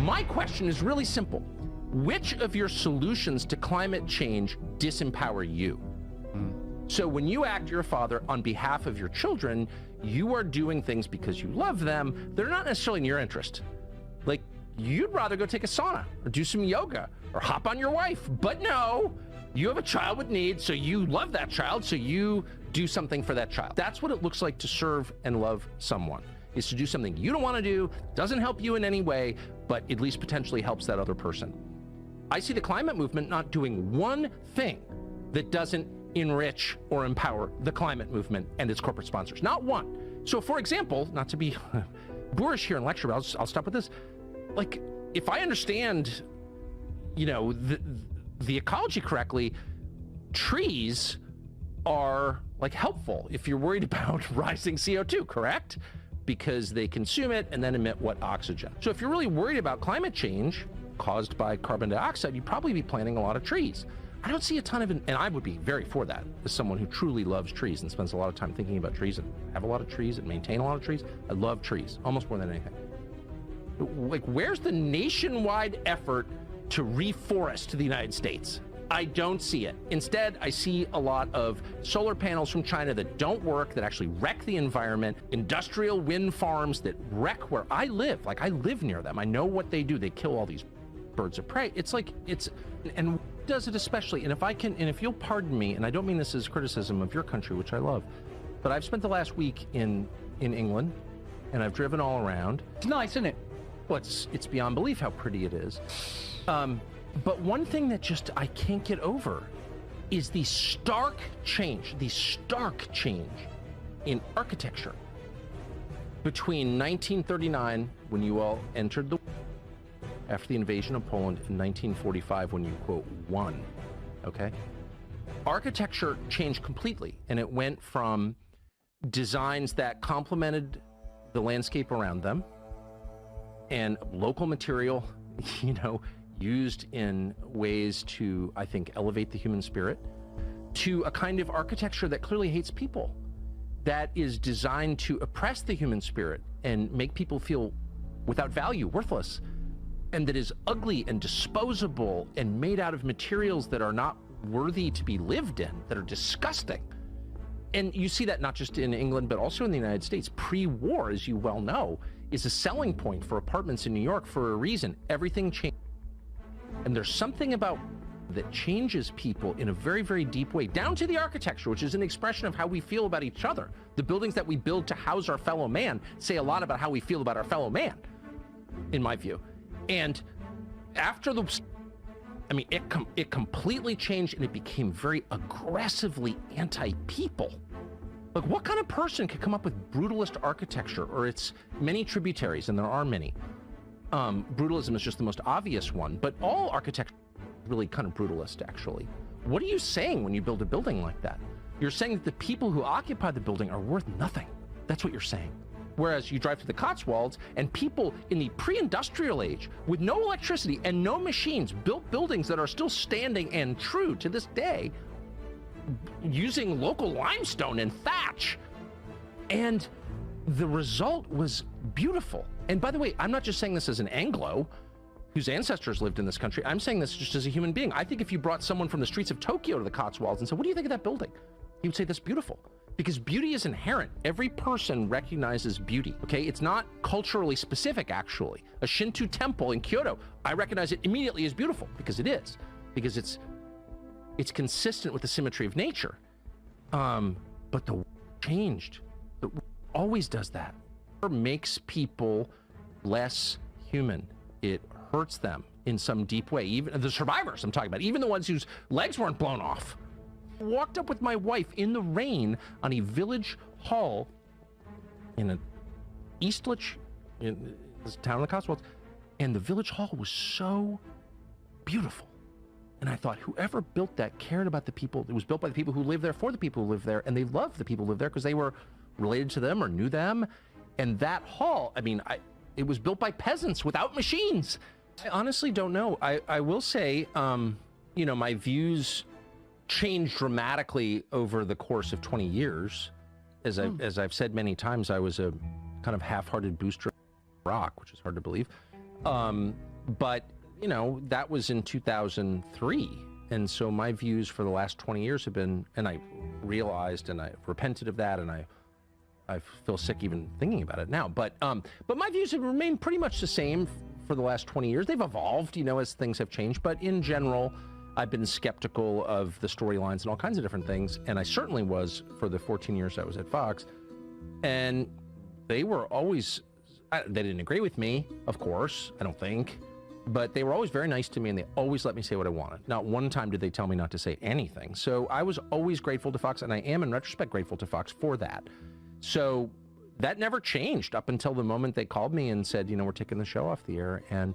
My question is really simple. Which of your solutions to climate change disempower you? So when you act, you're a father, on behalf of your children, you are doing things because you love them. They're not necessarily in your interest. Like, you'd rather go take a sauna or do some yoga or hop on your wife. But no, you have a child with needs, so you love that child, so you do something for that child. That's what it looks like to serve and love someone, is to do something you don't want to do, doesn't help you in any way, but at least potentially helps that other person. I see the climate movement not doing one thing that doesn't enrich or empower the climate movement and its corporate sponsors. Not one. So for example, not to be boorish here in lecture, but I'll stop with this. Like, if I understand, you know, the ecology correctly, trees are like helpful if you're worried about rising CO2, correct? Because they consume it and then emit what? Oxygen. So if you're really worried about climate change caused by carbon dioxide, you'd probably be planting a lot of trees. I don't see a ton of, and I would be very for that as someone who truly loves trees and spends a lot of time thinking about trees and have a lot of trees and maintain a lot of trees. I love trees almost more than anything. Like, where's the nationwide effort to reforest the United States? I don't see it. Instead, I see a lot of solar panels from China that don't work, that actually wreck the environment, industrial wind farms that wreck where I live. Like, I live near them. I know what they do. They kill all these birds of prey. It's like, and does it especially, and if you'll pardon me, and I don't mean this as criticism of your country, which I love, but I've spent the last week in England, and I've driven all around. It's nice, isn't it? Well, it's beyond belief how pretty it is. But one thing that just I can't get over is the stark change in architecture between 1939, when you all entered the after the invasion of Poland, in 1945, when you, quote, won, okay? Architecture changed completely, and it went from designs that complemented the landscape around them and local material, you know, used in ways to, I think, elevate the human spirit, to a kind of architecture that clearly hates people, that is designed to oppress the human spirit and make people feel without value, worthless, and that is ugly and disposable and made out of materials that are not worthy to be lived in, that are disgusting. And you see that not just in England, but also in the United States. Pre-war, as you well know, is a selling point for apartments in New York for a reason. Everything changed. And there's something about that changes people in a very, very deep way, down to the architecture, which is an expression of how we feel about each other. The buildings that we build to house our fellow man say a lot about how we feel about our fellow man, in my view. And after I mean, it completely changed, and it became very aggressively anti-people. Like, what kind of person could come up with brutalist architecture or its many tributaries, and there are many. Brutalism is just the most obvious one, but all architecture is really kind of brutalist, actually. What are you saying when you build a building like that? You're saying that the people who occupy the building are worth nothing. That's what you're saying. Whereas you drive to the Cotswolds, and people in the pre-industrial age with no electricity and no machines built buildings that are still standing and true to this day, using local limestone and thatch. And the result was beautiful. And by the way, I'm not just saying this as an Anglo whose ancestors lived in this country. I'm saying this just as a human being. I think if you brought someone from the streets of Tokyo to the Cotswolds and said, what do you think of that building? He would say, that's beautiful. Because beauty is inherent. Every person recognizes beauty, okay? It's not culturally specific, actually. A Shinto temple in Kyoto, I recognize it immediately as beautiful, because it is. Because it's consistent with the symmetry of nature. But the changed. It always does that. It makes people less human. It hurts them in some deep way. Even the survivors I'm talking about, even the ones whose legs weren't blown off. Walked up with my wife in the rain on a village hall in an Eastlich, in this town in the Cotswolds, and the village hall was so beautiful. And I thought, whoever built that cared about the people. It was built by the people who live there, for the people who live there, and they loved the people who live there because they were related to them or knew them. And that hall, I mean, it was built by peasants without machines. I honestly don't know. I will say, you know, my views changed dramatically over the course of 20 years. As I've said many times, I was a kind of half-hearted booster of rock, which is hard to believe. But, you know, that was in 2003. And so my views for the last 20 years have been, and I realized and I repented of that, and I feel sick even thinking about it now. But my views have remained pretty much the same for the last 20 years. They've evolved, you know, as things have changed. But in general, I've been skeptical of the storylines and all kinds of different things. And I certainly was for the 14 years I was at Fox. And they were always, they didn't agree with me, of course, I don't think. But they were always very nice to me, and they always let me say what I wanted. Not one time did they tell me not to say anything. So I was always grateful to Fox, and I am, in retrospect, grateful to Fox for that. So that never changed up until the moment they called me and said, you know, we're taking the show off the air. And